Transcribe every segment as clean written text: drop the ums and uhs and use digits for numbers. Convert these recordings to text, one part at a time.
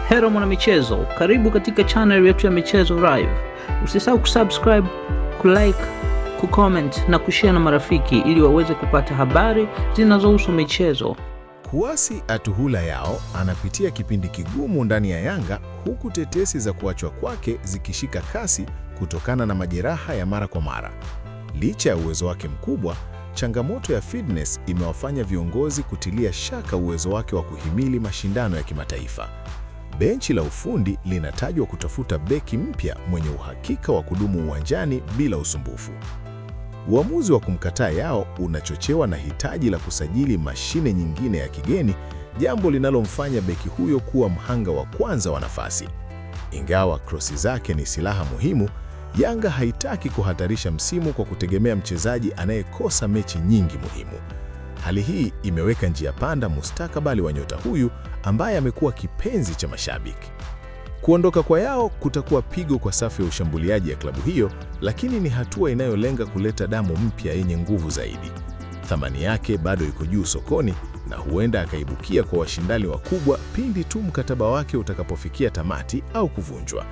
Hello mwana michezo, karibu katika channel yetu ya Michezo Live. Usisahau kusubscribe, kulike, kucomment na kushare na marafiki ili waweze kupata habari zinazohusu michezo. Kouassi Atuhula Yao anapitia kipindi kigumu ndani ya Yanga, huku tetesi za kuachwa kwake zikishika kasi kutokana na majeraha ya mara kwa mara. Licha ya uwezo wake mkubwa, changamoto ya fitness imewafanya viongozi kutilia shaka uwezo wake wa kuhimili mashindano ya kimataifa. Benchi la ufundi linatajwa kutafuta beki mpya mwenye uhakika wa kudumu uwanjani bila usumbufu. Uamuzi wa kumkataa Yao unachochewa na hitaji la kusajili mashine nyingine ya kigeni, jambo linalomfanya beki huyo kuwa mhanga wa kwanza wa nafasi. Ingawa krosi zake ni silaha muhimu, Yanga haitaki kuhatarisha msimu kwa kutegemea mchezaji anayekosa mechi nyingi muhimu. Hali hii imeweka njia panda mustakabali wa nyota huyu ambaye amekuwa kipenzi cha mashabiki. Kuondoka kwa Yao kutakuwa pigo kwa safu ya ushambuliaji ya klabu hiyo, lakini ni hatua inayolenga kuleta damu mpya yenye nguvu zaidi. Thamani yake bado iko juu sokoni na huenda akaibukia kwa washindani wakubwa pindi tu mkataba wake utakapofikia tamati au kuvunjwa.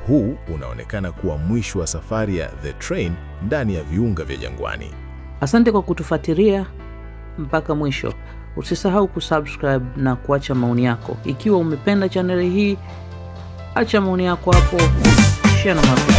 Huu unaonekana kuwa mwisho wa safari ya The Train ndani ya viunga vya Jangwani. Asante kwa kutufuatilia mpaka mwisho. Usisahau kusubscribe na kuacha maoni yako. Ikiwa umependa channel hii, acha maoni yako hapo, share na marafiki.